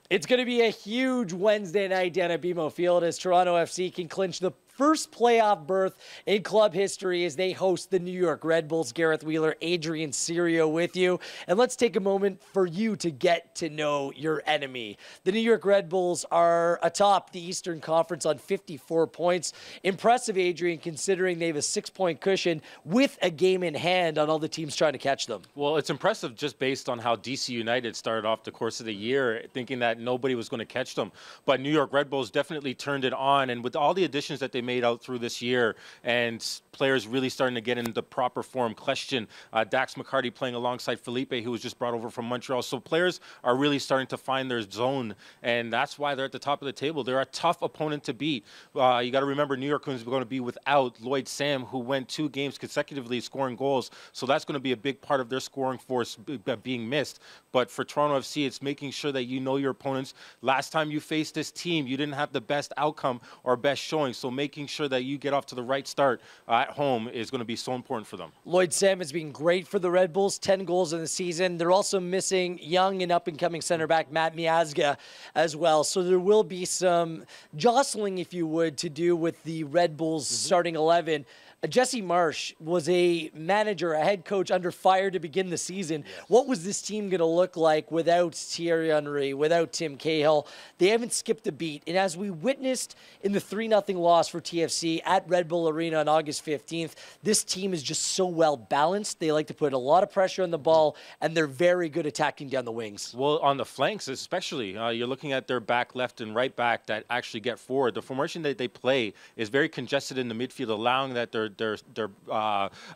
It's going to be a huge Wednesday night down at BMO Field as Toronto FC can clinch the first playoff berth in club history as they host the New York Red Bulls. Gareth Wheeler, Adrian, Serioux with you. And let's take a moment for you to get to know your enemy. The New York Red Bulls are atop the Eastern Conference on 54 points. Impressive, Adrian, considering they have a 6-point cushion with a game in hand on all the teams trying to catch them. Well, it's impressive just based on how DC United started off the course of the year, thinking that nobody was going to catch them. But New York Red Bulls definitely turned it on, and with all the additions that they made out through this year and players really starting to get into proper form. Question, Dax McCarty playing alongside Felipe, who was just brought over from Montreal. So players are really starting to find their zone, and that's why they're at the top of the table. They're a tough opponent to beat. You got to remember New York is going to be without Lloyd Sam, who went 2 games consecutively scoring goals. So that's going to be a big part of their scoring force being missed. But for Toronto FC, it's making sure that you know your opponents. Last time you faced this team, you didn't have the best outcome or best showing. So making sure that you get off to the right start at home is going to be so important for them. Lloyd Sam has been great for the Red Bulls, 10 goals in the season. They're also missing young and up-and-coming center back Matt Miazga as well. So there will be some jostling, if you would, to do with the Red Bulls starting 11. Jesse Marsh was a manager, a head coach under fire to begin the season. Yes. What was this team going to look like without Thierry Henry, without Tim Cahill? They haven't skipped a beat. And as we witnessed in the 3-0 loss for TFC at Red Bull Arena on August 15th, this team is just so well balanced. They like to put a lot of pressure on the ball, and they're very good attacking down the wings. Well, on the flanks especially, you're looking at their back left and right back that actually get forward. The formation that they play is very congested in the midfield, allowing that their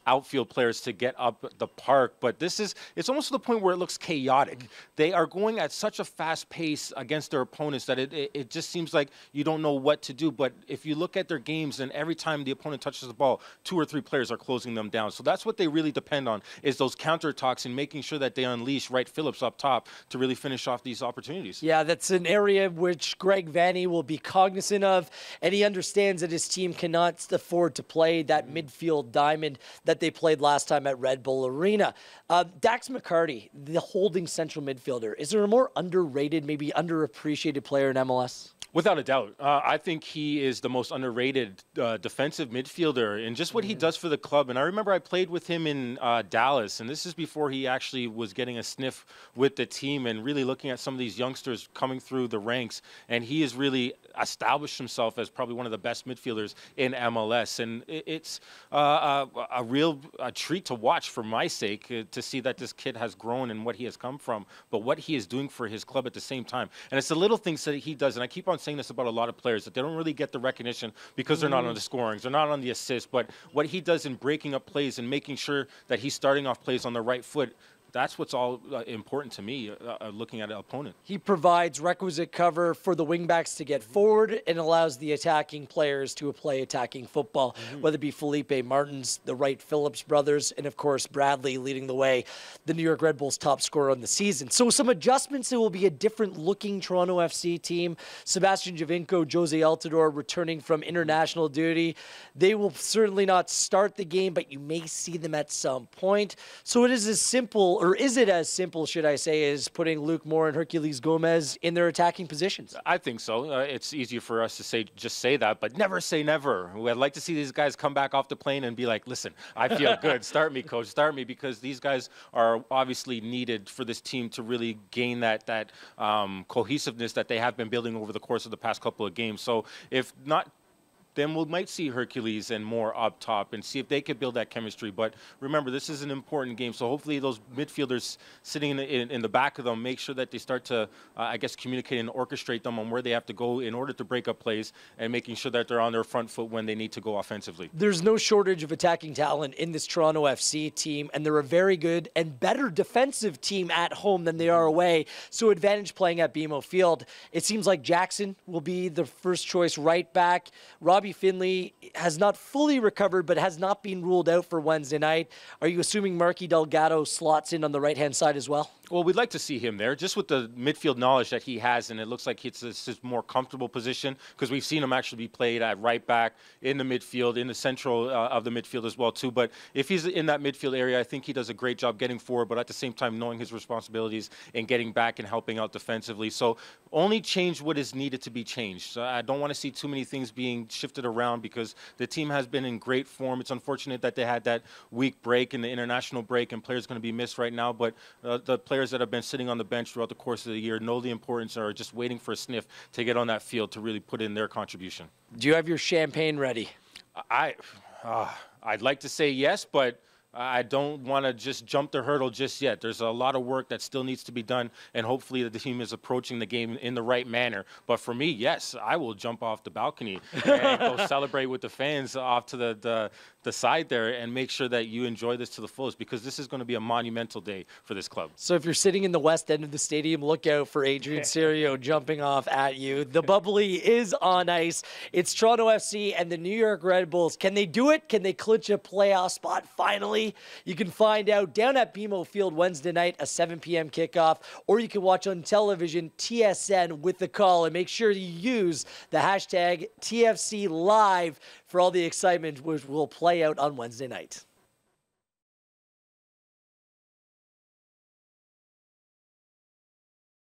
outfield players to get up the park. But it's almost to the point where it looks chaotic. They are going at such a fast pace against their opponents that it just seems like you don't know what to do. But if you look at their games, and every time the opponent touches the ball, 2 or 3 players are closing them down. So that's what they really depend on, is those counterattacks and making sure that they unleash Wright Phillips up top to really finish off these opportunities. Yeah, that's an area which Greg Vanney will be cognizant of, and he understands that his team cannot afford to play that midfield diamond that they played last time at Red Bull Arena. Dax McCarty, the holding central midfielder, is there a more underrated, maybe underappreciated player in MLS? Without a doubt. I think he is the most underrated defensive midfielder and just what he does for the club. And I remember I played with him in Dallas, and this is before he actually was getting a sniff with the team and really looking at some of these youngsters coming through the ranks. And he has really established himself as probably one of the best midfielders in MLS. And it's a real treat to watch for my sake to see that this kid has grown and what he has come from, but what he is doing for his club at the same time. And it's the little things that he does. And I keep on saying this about a lot of players, that they don't really get the recognition because they're not on the scorings, they're not on the assists, but what he does in breaking up plays and making sure that he's starting off plays on the right foot, that's what's all important to me looking at an opponent. He provides requisite cover for the wingbacks to get forward and allows the attacking players to play attacking football, whether it be Felipe Martins, the Wright Phillips brothers, and of course Bradley leading the way, the New York Red Bulls top scorer on the season. So some adjustments. It will be a different looking Toronto FC team. Sebastian Giovinco, Jose Altidore returning from international duty. They will certainly not start the game, but you may see them at some point. So it is as simple, or is it as simple, should I say, as putting Luke Moore and Herculez Gomez in their attacking positions? I think so. It's easier for us to just say that, but never say never. I'd like to see these guys come back off the plane and be like, listen, I feel good. Start me, coach. Start me, because these guys are obviously needed for this team to really gain that cohesiveness that they have been building over the course of the past couple of games. So if not, then we might see Herculez and Moore up top and see if they could build that chemistry. But remember, this is an important game, so hopefully those midfielders sitting in the back of them make sure that they start to, I guess, communicate and orchestrate them on where they have to go in order to break up plays and making sure that they're on their front foot when they need to go offensively. There's no shortage of attacking talent in this Toronto FC team, and they're a very good and better defensive team at home than they are away, so advantage playing at BMO Field. It seems like Jackson will be the first choice right back. Robbie Finley has not fully recovered, but has not been ruled out for Wednesday night. Are you assuming Marky Delgado slots in on the right-hand side as well? Well, we'd like to see him there, just with the midfield knowledge that he has, and it looks like it's his more comfortable position because we've seen him actually be played at right back, in the midfield, in the central of the midfield as well too. But if he's in that midfield area, I think he does a great job getting forward, but at the same time knowing his responsibilities and getting back and helping out defensively. So only change what is needed to be changed. So I don't want to see too many things being shifted around because the team has been in great form. It's unfortunate that they had that week break in the international break and players going to be missed right now, but the players that have been sitting on the bench throughout the course of the year know the importance, or are just waiting for a sniff to get on that field to really put in their contribution. Do you have your champagne ready? I'd like to say yes, but I don't want to just jump the hurdle just yet. There's a lot of work that still needs to be done, and hopefully the team is approaching the game in the right manner. But for me, yes, I will jump off the balcony and go celebrate with the fans off to the side there and make sure that you enjoy this to the fullest, because this is going to be a monumental day for this club. So if you're sitting in the west end of the stadium, look out for Adrian Serioux jumping off at you. The bubbly is on ice. It's Toronto FC and the New York Red Bulls. Can they do it? Can they clinch a playoff spot finally? You can find out down at BMO Field Wednesday night, a 7 p.m. kickoff, or you can watch on television TSN with the call, and make sure you use the hashtag TFC Live for all the excitement which will play out on Wednesday night.